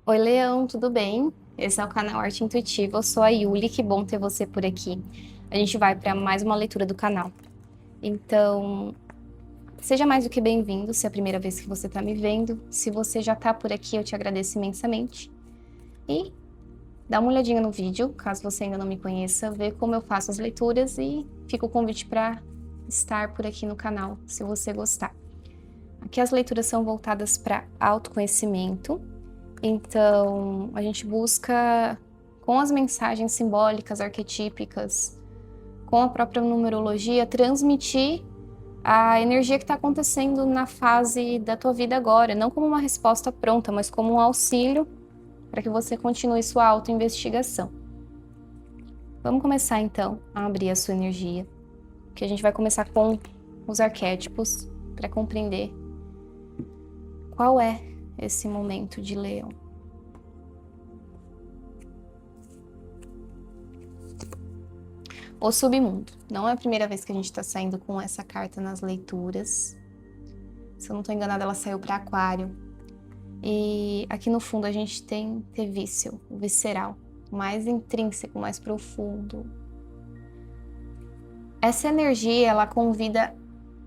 Oi, Leão, tudo bem? Esse é o canal Arte Intuitiva. Eu sou a Yuli, que bom ter você por aqui. A gente vai para mais uma leitura do canal. Então, seja mais do que bem-vindo, se é a primeira vez que você está me vendo. Se você já está por aqui, eu te agradeço imensamente. E dá uma olhadinha no vídeo, caso você ainda não me conheça, vê como eu faço as leituras e fica o convite para estar por aqui no canal, se você gostar. Aqui as leituras são voltadas para autoconhecimento. Então, a gente busca, com as mensagens simbólicas, arquetípicas, com a própria numerologia, transmitir a energia que está acontecendo na fase da tua vida agora, não como uma resposta pronta, mas como um auxílio para que você continue sua autoinvestigação. Vamos começar então a abrir a sua energia, que a gente vai começar com os arquétipos para compreender qual é esse momento de Leão. O submundo. Não é a primeira vez que a gente está saindo com essa carta nas leituras. Se eu não estou enganada, ela saiu para Aquário. E aqui no fundo a gente tem Tevícil, o visceral, mais intrínseco, mais profundo. Essa energia, ela convida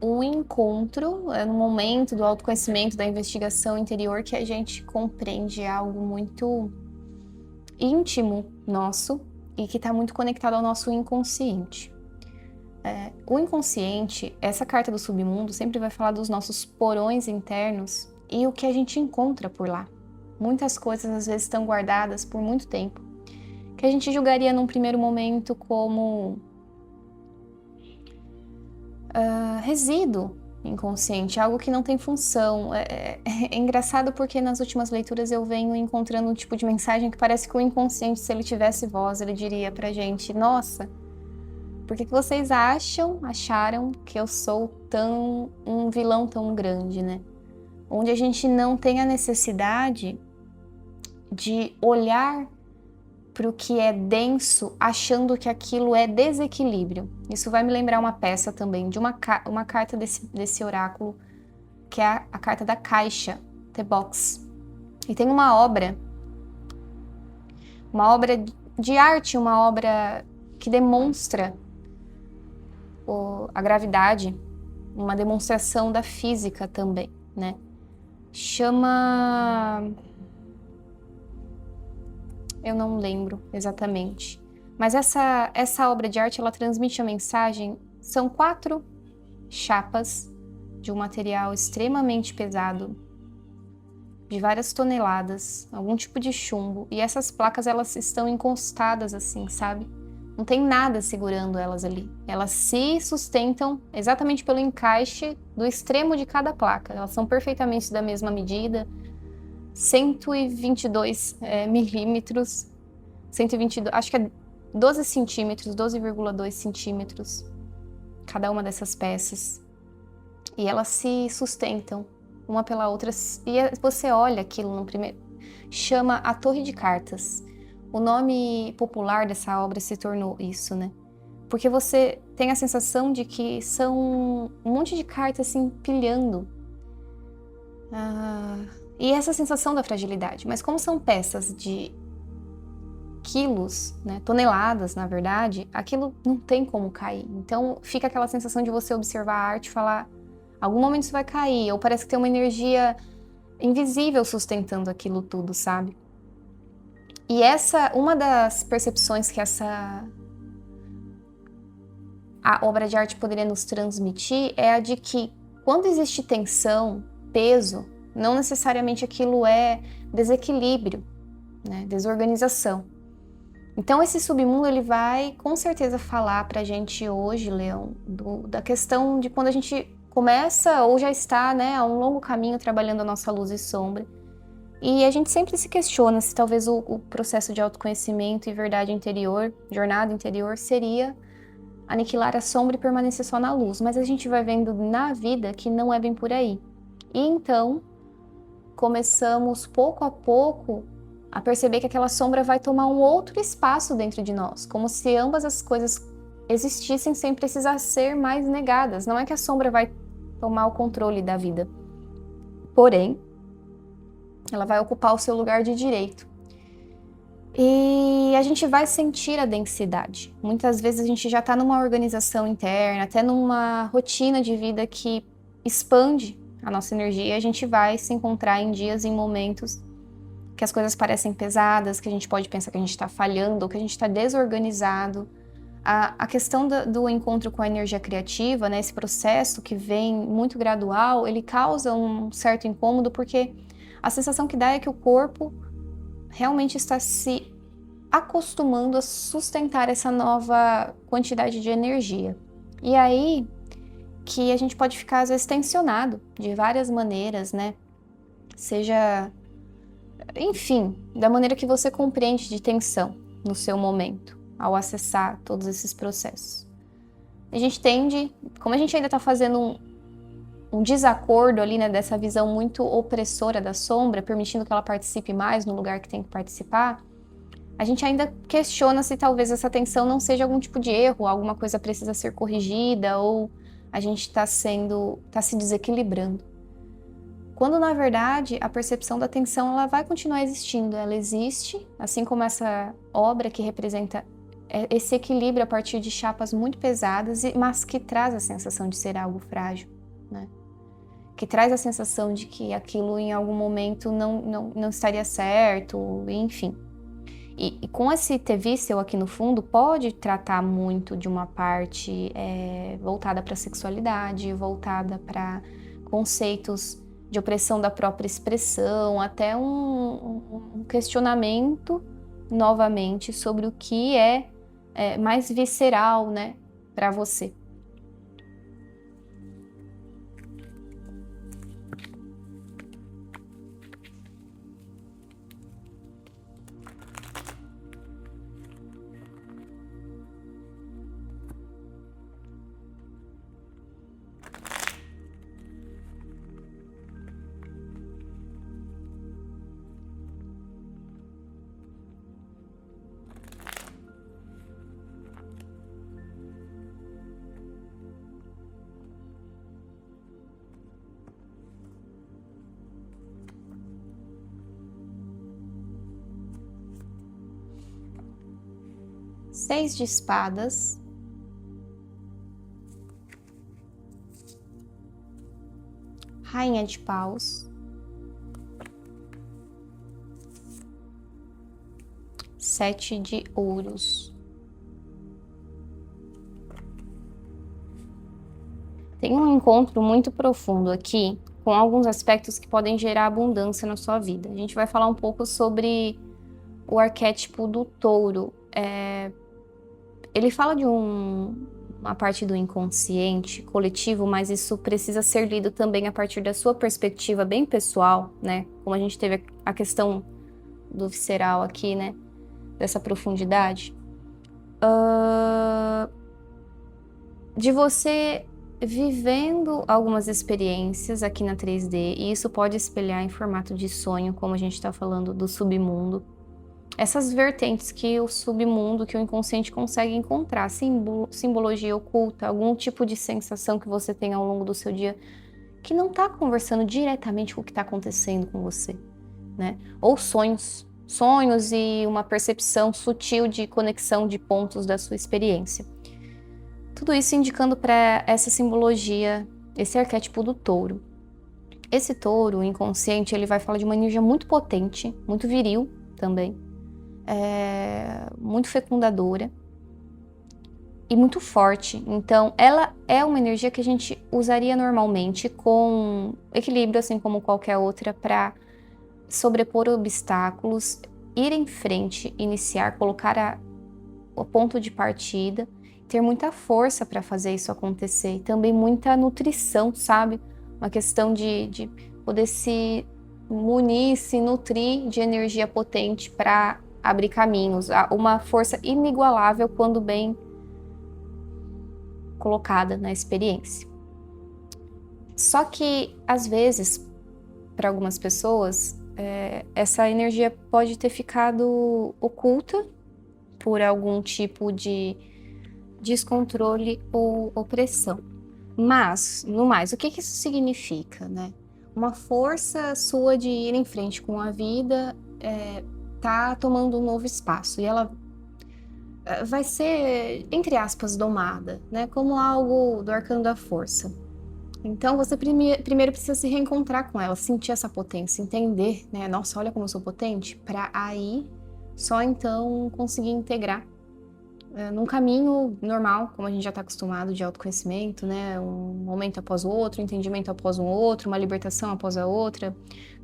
o encontro, no momento do autoconhecimento, da investigação interior, que a gente compreende algo muito íntimo nosso e que está muito conectado ao nosso inconsciente. O inconsciente, essa carta do submundo, sempre vai falar dos nossos porões internos e o que a gente encontra por lá. Muitas coisas às vezes estão guardadas por muito tempo, que a gente julgaria num primeiro momento como resíduo inconsciente, algo que não tem função. É engraçado porque nas últimas leituras eu venho encontrando um tipo de mensagem que parece que o inconsciente, se ele tivesse voz, ele diria pra gente: nossa, por que vocês acharam que eu sou um vilão tão grande, né? Onde a gente não tem a necessidade de olhar para o que é denso, achando que aquilo é desequilíbrio. Isso vai me lembrar uma peça também, de uma carta desse oráculo, que é a carta da Caixa, The Box. E tem uma obra de arte, uma obra que demonstra a gravidade, uma demonstração da física também, né? Chama... eu não lembro exatamente. Mas essa obra de arte, ela transmite a mensagem. São 4 chapas de um material extremamente pesado, de várias toneladas, algum tipo de chumbo. E essas placas, elas estão encostadas assim, sabe? Não tem nada segurando elas ali. Elas se sustentam exatamente pelo encaixe do extremo de cada placa. Elas são perfeitamente da mesma medida, 122 milímetros, 122, acho que é 12 centímetros, 12,2 centímetros, cada uma dessas peças. E elas se sustentam uma pela outra. E você olha aquilo no primeiro... Chama a Torre de Cartas. O nome popular dessa obra se tornou isso, né? Porque você tem a sensação de que são um monte de cartas se empilhando. E essa sensação da fragilidade. Mas como são peças de quilos, né, toneladas, na verdade, aquilo não tem como cair. Então fica aquela sensação de você observar a arte e falar: algum momento isso vai cair, ou parece que tem uma energia invisível sustentando aquilo tudo, sabe? E uma das percepções que a obra de arte poderia nos transmitir é a de que quando existe tensão, peso, não necessariamente aquilo é desequilíbrio, né, desorganização. Então esse submundo, ele vai com certeza falar pra gente hoje, Leão, da questão de quando a gente começa ou já está, né, a um longo caminho trabalhando a nossa luz e sombra. E a gente sempre se questiona se talvez o processo de autoconhecimento e verdade interior, jornada interior, seria aniquilar a sombra e permanecer só na luz. Mas a gente vai vendo na vida que não é bem por aí. E então começamos pouco a pouco a perceber que aquela sombra vai tomar um outro espaço dentro de nós, como se ambas as coisas existissem sem precisar ser mais negadas. Não é que a sombra vai tomar o controle da vida. Porém, ela vai ocupar o seu lugar de direito. E a gente vai sentir a densidade. Muitas vezes a gente já está numa organização interna, até numa rotina de vida que expande a nossa energia, e a gente vai se encontrar em dias, em momentos que as coisas parecem pesadas, que a gente pode pensar que a gente está falhando, ou que a gente está desorganizado. A questão do encontro com a energia criativa, né, esse processo que vem muito gradual, ele causa um certo incômodo, porque a sensação que dá é que o corpo realmente está se acostumando a sustentar essa nova quantidade de energia. E aí que a gente pode ficar, às vezes, tensionado de várias maneiras, né? Seja, enfim, da maneira que você compreende de tensão no seu momento, ao acessar todos esses processos. A gente tende, como a gente ainda está fazendo um desacordo ali, né, dessa visão muito opressora da sombra, permitindo que ela participe mais no lugar que tem que participar, a gente ainda questiona se talvez essa tensão não seja algum tipo de erro, alguma coisa precisa ser corrigida, ou a gente está se desequilibrando. Quando, na verdade, a percepção da tensão ela vai continuar existindo, ela existe, assim como essa obra que representa esse equilíbrio a partir de chapas muito pesadas, mas que traz a sensação de ser algo frágil, né? Que traz a sensação de que aquilo em algum momento não estaria certo, enfim. E com esse tevíssel aqui no fundo, pode tratar muito de uma parte voltada para a sexualidade, voltada para conceitos de opressão da própria expressão, até um questionamento, novamente, sobre o que é mais visceral, né, para você. Seis de espadas. Rainha de paus. Sete de ouros. Tem um encontro muito profundo aqui com alguns aspectos que podem gerar abundância na sua vida. A gente vai falar um pouco sobre o arquétipo do touro. Ele fala de uma parte do inconsciente coletivo, mas isso precisa ser lido também a partir da sua perspectiva bem pessoal, né? Como a gente teve a questão do visceral aqui, né? Dessa profundidade. De você vivendo algumas experiências aqui na 3D, e isso pode espelhar em formato de sonho, como a gente está falando do submundo. Essas vertentes que o submundo, que o inconsciente consegue encontrar, simbologia oculta, algum tipo de sensação que você tem ao longo do seu dia, que não está conversando diretamente com o que está acontecendo com você, né? Ou sonhos e uma percepção sutil de conexão de pontos da sua experiência. Tudo isso indicando para essa simbologia, esse arquétipo do touro. Esse touro, o inconsciente, ele vai falar de uma energia muito potente, muito viril também, muito fecundadora e muito forte. Então, ela é uma energia que a gente usaria normalmente com equilíbrio, assim como qualquer outra, para sobrepor obstáculos, ir em frente, iniciar, colocar o ponto de partida, ter muita força para fazer isso acontecer e também muita nutrição, sabe? Uma questão de poder se munir, se nutrir de energia potente para abrir caminhos, uma força inigualável quando bem colocada na experiência. Só que, às vezes, para algumas pessoas, essa energia pode ter ficado oculta por algum tipo de descontrole ou opressão. Mas, no mais, o que isso significa, né? uma força sua de ir em frente com a vida tá tomando um novo espaço. E ela vai ser, entre aspas, domada, né? Como algo do arcano da força. Então, você primeiro precisa se reencontrar com ela, sentir essa potência, entender, né? Nossa, olha como eu sou potente, para aí só então conseguir integrar num caminho normal, como a gente já está acostumado de autoconhecimento, né? Um momento após o outro, um entendimento após um outro, uma libertação após a outra,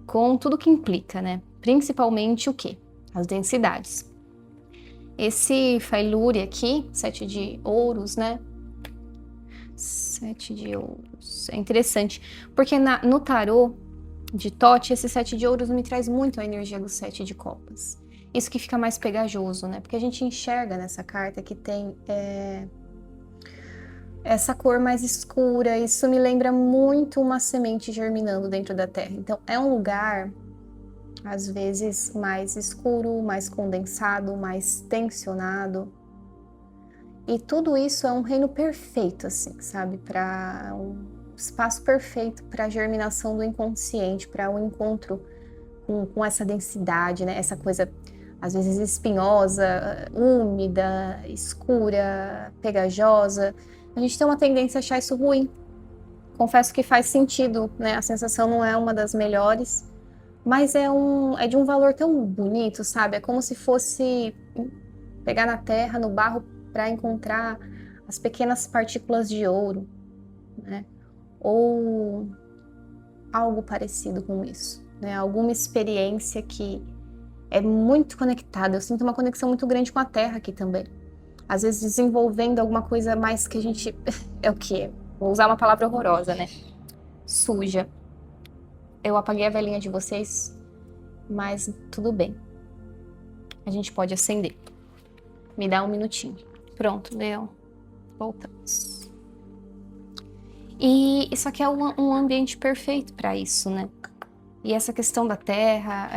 com tudo que implica, né? Principalmente o quê? As densidades. Esse Failure aqui, 7 de ouros, né? 7 de ouros. É interessante, porque no tarô de Thoth, esse 7 de ouros me traz muito a energia do 7 de copas. Isso que fica mais pegajoso, né? Porque a gente enxerga nessa carta que tem essa cor mais escura. Isso me lembra muito uma semente germinando dentro da terra. Então, é um lugar, às vezes, mais escuro, mais condensado, mais tensionado. E tudo isso é um reino perfeito, assim, sabe? Para um espaço perfeito para a germinação do inconsciente, para o encontro com essa densidade, né? Essa coisa, às vezes, espinhosa, úmida, escura, pegajosa. A gente tem uma tendência a achar isso ruim. Confesso que faz sentido, né? A sensação não é uma das melhores, mas é de um valor tão bonito, sabe? É como se fosse pegar na terra, no barro, para encontrar as pequenas partículas de ouro, né? Ou algo parecido com isso, né? Alguma experiência que é muito conectada. Eu sinto uma conexão muito grande com a terra aqui também. Às vezes desenvolvendo alguma coisa mais que a gente... É o quê? Vou usar uma palavra horrorosa, né? Suja. Eu apaguei a velhinha de vocês, mas tudo bem. A gente pode acender. Me dá um minutinho. Pronto, Leão. Voltamos. E isso aqui é um ambiente perfeito para isso, né? E essa questão da terra,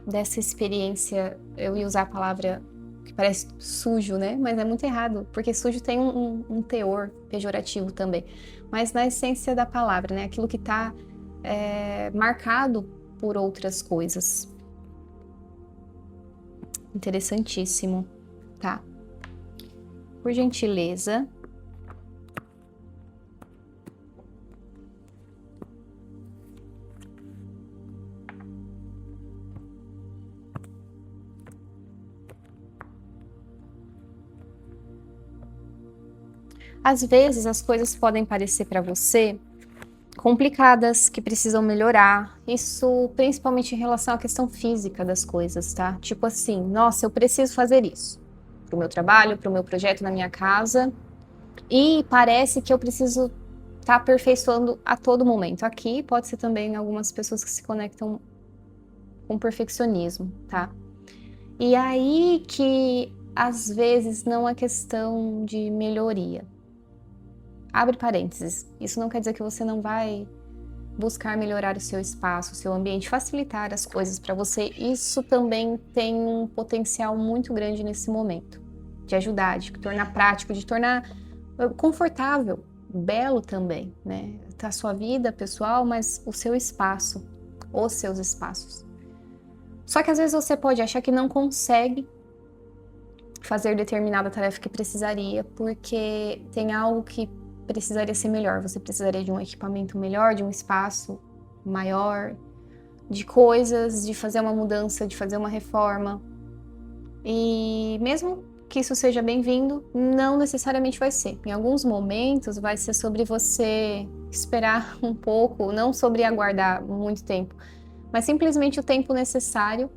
dessa experiência, eu ia usar a palavra que parece sujo, né? Mas é muito errado, porque sujo tem um teor pejorativo também. Mas na essência da palavra, né? Aquilo que está marcado por outras coisas. Interessantíssimo, tá? Por gentileza. Às vezes as coisas podem parecer para você complicadas, que precisam melhorar. Isso principalmente em relação à questão física das coisas, tá? Tipo assim, nossa, eu preciso fazer isso pro meu trabalho, pro meu projeto na minha casa, e parece que eu preciso estar aperfeiçoando a todo momento. Aqui pode ser também algumas pessoas que se conectam com perfeccionismo, tá? E aí que às vezes não é questão de melhoria. Abre parênteses, isso não quer dizer que você não vai buscar melhorar o seu espaço, o seu ambiente, facilitar as coisas para você. Isso também tem um potencial muito grande nesse momento, de ajudar, de tornar prático, de tornar confortável, belo também, né? A sua vida pessoal, mas o seu espaço, os seus espaços. Só que às vezes você pode achar que não consegue fazer determinada tarefa que precisaria, porque tem algo que precisaria ser melhor. Você precisaria de um equipamento melhor, de um espaço maior, de coisas, de fazer uma mudança, de fazer uma reforma. E mesmo que isso seja bem-vindo, não necessariamente vai ser. Em alguns momentos vai ser sobre você esperar um pouco, não sobre aguardar muito tempo, mas simplesmente o tempo necessário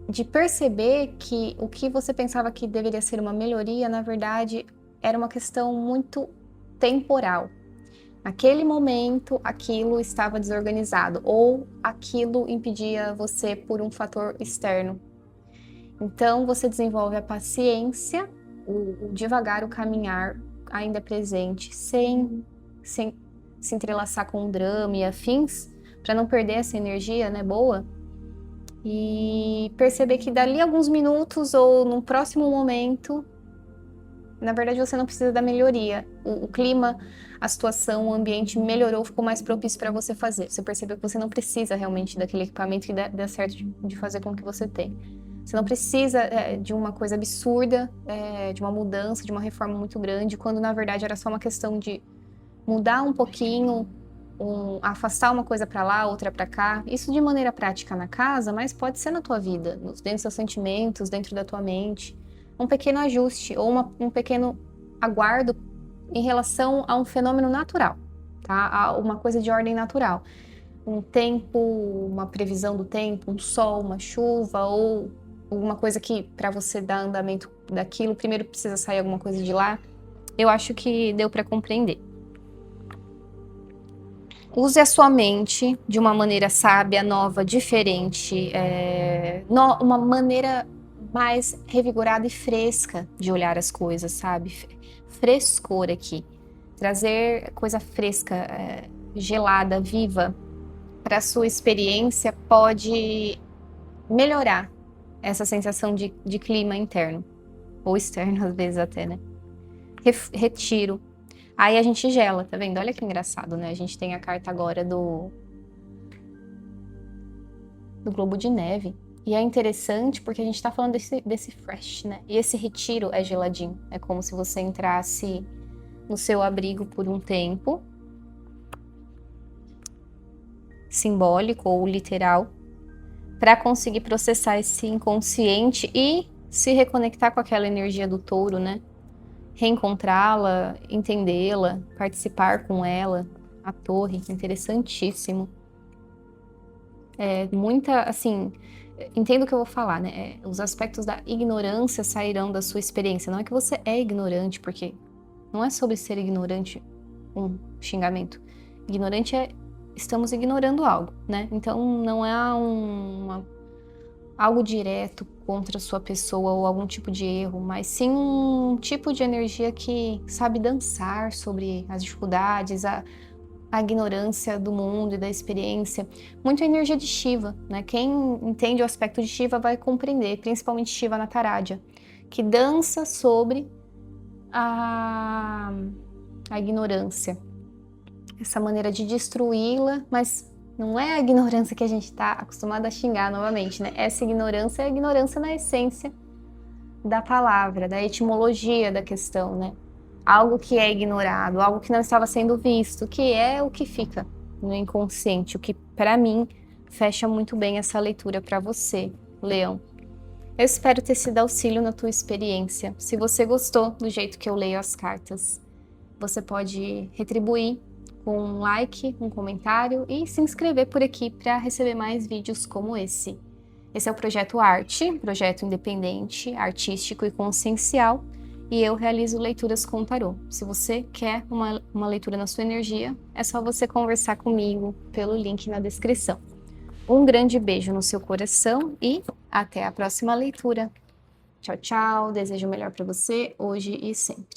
de perceber que o que você pensava que deveria ser uma melhoria, na verdade, era uma questão muito temporal. Naquele momento, aquilo estava desorganizado ou aquilo impedia você por um fator externo. Então, você desenvolve a paciência, o devagar, o caminhar ainda presente, sem se entrelaçar com o drama e afins, para não perder essa energia, né, boa. E perceber que dali a alguns minutos ou no próximo momento Na verdade, você não precisa da melhoria. O clima, a situação, o ambiente melhorou, ficou mais propício para você fazer. Você percebeu que você não precisa realmente daquele equipamento que dá certo de fazer com o que você tem. Você não precisa de uma coisa absurda, de uma mudança, de uma reforma muito grande, quando na verdade era só uma questão de mudar um pouquinho, afastar uma coisa para lá, outra para cá. Isso de maneira prática na casa, mas pode ser na tua vida, dentro dos seus sentimentos, dentro da tua mente. Um pequeno ajuste ou um pequeno aguardo em relação a um fenômeno natural, tá? A uma coisa de ordem natural. Um tempo, uma previsão do tempo, um sol, uma chuva ou alguma coisa que para você dar andamento daquilo, primeiro precisa sair alguma coisa de lá. Eu acho que deu para compreender. Use a sua mente de uma maneira sábia, nova, diferente, uma maneira mais revigorada e fresca de olhar as coisas, sabe? Frescor aqui. Trazer coisa fresca, gelada, viva, para a sua experiência pode melhorar essa sensação de clima interno, ou externo às vezes até, né? Retiro. Aí a gente gela, tá vendo? Olha que engraçado, né? A gente tem a carta agora do globo de neve. E é interessante porque a gente tá falando desse fresh, né? E esse retiro é geladinho. É como se você entrasse no seu abrigo por um tempo, simbólico ou literal, para conseguir processar esse inconsciente e se reconectar com aquela energia do touro, né? Reencontrá-la, entendê-la, participar com ela, a torre, interessantíssimo. Muita, assim, entendo o que eu vou falar, né? Os aspectos da ignorância sairão da sua experiência. Não é que você é ignorante, porque não é sobre ser ignorante um xingamento. Ignorante estamos ignorando algo, né? Então não é algo direto contra a sua pessoa ou algum tipo de erro, mas sim um tipo de energia que sabe dançar sobre as dificuldades, a ignorância do mundo e da experiência. Muito a energia de Shiva, né? Quem entende o aspecto de Shiva vai compreender, principalmente Shiva Nataraja, que dança sobre a ignorância. Essa maneira de destruí-la, mas não é a ignorância que a gente está acostumado a xingar novamente, né? Essa ignorância é a ignorância na essência da palavra, da etimologia da questão, né? Algo que é ignorado, algo que não estava sendo visto, que é o que fica no inconsciente, o que para mim fecha muito bem essa leitura para você, Leão. Eu espero ter sido auxílio na tua experiência. Se você gostou do jeito que eu leio as cartas, você pode retribuir com um like, um comentário e se inscrever por aqui para receber mais vídeos como esse. Esse é o Projeto Arte, projeto independente, artístico e consciencial, e eu realizo leituras com tarô. Se você quer uma leitura na sua energia, é só você conversar comigo pelo link na descrição. Um grande beijo no seu coração e até a próxima leitura. Tchau, tchau. Desejo o melhor para você hoje e sempre.